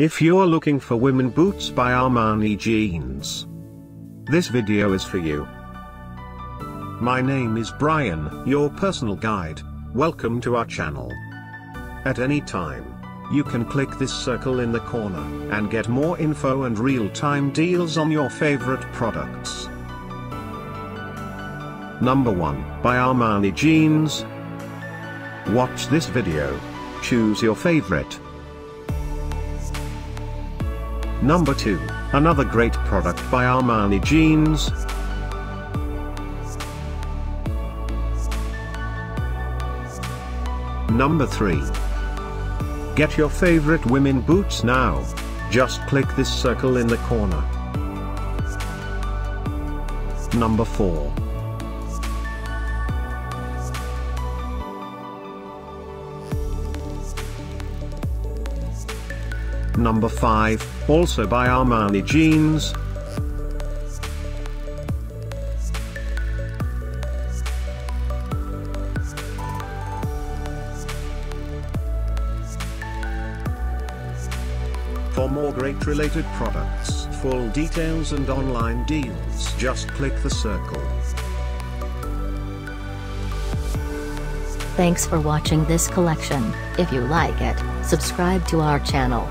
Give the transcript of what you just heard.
If you're looking for women boots by Armani jeans, this video is for you. My name is Brian, your personal guide. Welcome to our channel. At any time, you can click this circle in the corner and get more info and real-time deals on your favorite products. Number 1, by Armani jeans. Watch this video. Choose your favorite. Number 2, another great product by Armani jeans. Number 3. Get your favorite women boots now. Just click this circle in the corner. Number 4. Number 5, also by Armani jeans. For more great related products, full details and online deals, just click the circle. Thanks for watching this collection. If you like it, subscribe to our channel.